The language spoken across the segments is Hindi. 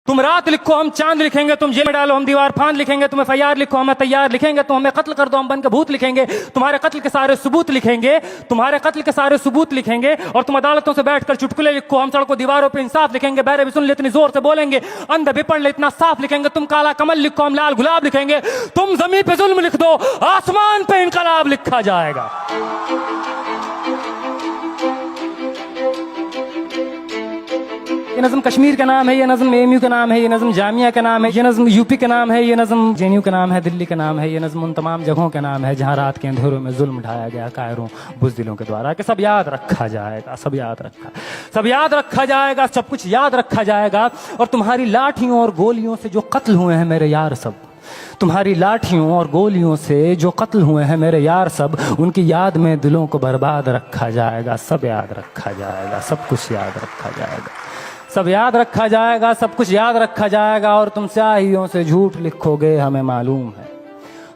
तुम रात लिखो हम चांद लिखेंगे, तुम जेल में डालो हम दीवार फांद लिखेंगे, तुम FIR लिखो हम तैयार लिखेंगे, तुम हमें कत्ल कर दो हम बन के भूत लिखेंगे, तुम्हारे कत्ल के सारे सबूत लिखेंगे, तुम्हारे कत्ल के सारे सबूत लिखेंगे। और तुम अदालतों से बैठकर चुटकुले लिखो, हम सड़कों दीवारों पे इंसाफ लिखेंगे, बहरे भी सुन ले इतनी जोर से बोलेंगे, अंधे भी पढ़ ले इतना साफ लिखेंगे, तुम काला कमल लिखो हम लाल गुलाब लिखेंगे, तुम जमीन पे जुल्म लिख दो आसमान पे इनकलाब लिखा जाएगा। ये नज़म कश्मीर का नाम है, ये नज़म AMU का नाम है, ये नज़म जामिया का नाम है, ये नज़म UP का नाम है, ये नज़म JNU का नाम है, दिल्ली का नाम है, ये नज़म उन तमाम जगहों का नाम है जहाँ रात के अंधेरों में जुल्म ढाया गया कायरों बुज़दिलों के द्वारा। कि सब याद रखा जाएगा, सब याद रखा जाएगा, सब कुछ याद रखा जाएगा। और तुम्हारी लाठियों और गोलियों से जो कत्ल हुए हैं मेरे यार सब, तुम्हारी लाठियों और गोलियों से जो कत्ल हुए हैं मेरे यार सब, उनकी याद में दिलों को बर्बाद रखा जाएगा। सब याद रखा जाएगा, सब कुछ याद रखा जाएगा, सब याद रखा जाएगा, सब कुछ याद रखा जाएगा। और तुम स्याहियों से झूठ लिखोगे हमें मालूम है,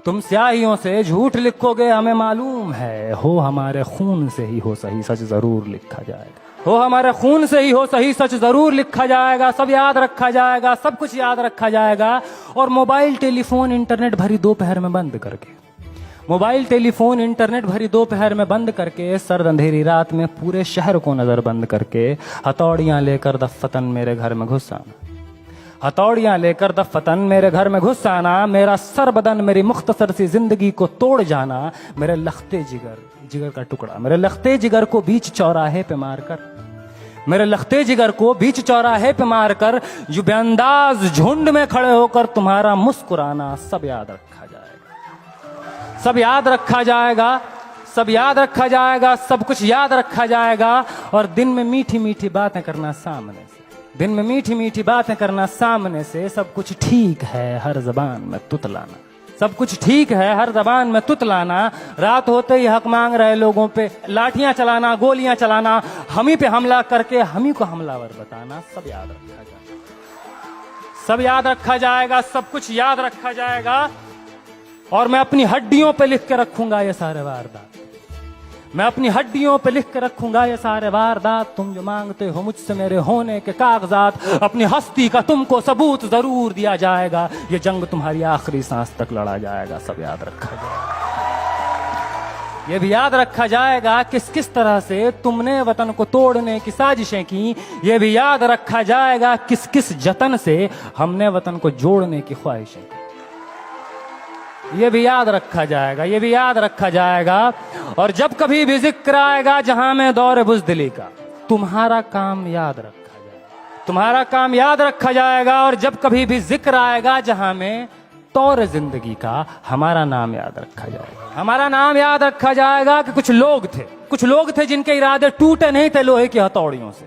तुम स्याहियों से झूठ लिखोगे हमें मालूम है, हो हमारे खून से ही हो सही सच जरूर लिखा जाएगा, हो हमारे खून से ही हो सही सच जरूर लिखा जाएगा। सब याद रखा जाएगा, सब कुछ याद रखा जाएगा। और मोबाइल टेलीफोन इंटरनेट भरी दोपहर में बंद करके, मोबाइल टेलीफोन इंटरनेट भरी दोपहर में बंद करके, सर्द अंधेरी रात में पूरे शहर को नजर बंद करके, हथौड़ियां लेकर दफ्फतन मेरे घर में घुस आना, हथौड़ियां लेकर दफ्फतन मेरे घर में घुस आना, मेरा सर बदन मेरी मुख्तसर सी जिंदगी को तोड़ जाना, मेरे लखते जिगर का टुकड़ा, मेरे लखते जिगर को बीच चौराहे पे मारकर, मेरे लखते जिगर को बीच चौराहे पे मारकर, जो बेअंदाज झुंड में खड़े होकर तुम्हारा मुस्कुराना, सब याद रखा जाएगा, सब याद रखा जाएगा, सब याद रखा जाएगा, सब कुछ याद रखा जाएगा। और दिन में मीठी मीठी बातें करना सामने से, दिन में मीठी मीठी बातें करना सामने से, सब कुछ ठीक है हर जबान में तुतलाना, सब कुछ ठीक है हर जबान में तुतलाना। रात होते ही हक मांग रहे लोगों पे लाठियां चलाना, गोलियां चलाना, हम ही पे हमला करके हम ही को हमलावर बताना, सब याद रखा जाएगा, सब याद रखा जाएगा, सब कुछ याद रखा जाएगा। और मैं अपनी हड्डियों पे लिख के रखूंगा ये सारे वारदात, मैं अपनी हड्डियों पे लिख के रखूंगा ये सारे वारदात। तुम जो मांगते हो मुझसे मेरे होने के कागजात, अपनी हस्ती का तुमको सबूत जरूर दिया जाएगा, ये जंग तुम्हारी आखिरी सांस तक लड़ा जाएगा। सब याद रखा जाएगा, ये भी याद रखा जाएगा किस किस तरह से तुमने वतन को तोड़ने की साजिशें की, ये भी याद रखा जाएगा किस किस जतन से हमने वतन को जोड़ने की ख्वाहिशें की, ये भी याद रखा जाएगा, ये भी याद रखा जाएगा। और जब कभी भी जिक्र आएगा जहां में दौर बुज़दिली का, तुम्हारा काम याद रखा जाएगा, तुम्हारा काम याद रखा जाएगा। और जब कभी भी जिक्र आएगा जहां में तौर जिंदगी का, हमारा नाम याद रखा जाएगा, हमारा नाम याद रखा जाएगा। कि कुछ लोग थे जिनके इरादे टूटे नहीं थे लोहे की हथौड़ियों से,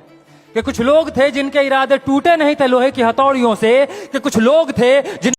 कि कुछ लोग थे जिनके इरादे टूटे नहीं थे लोहे की हथौड़ियों से, कि कुछ लोग थे जिन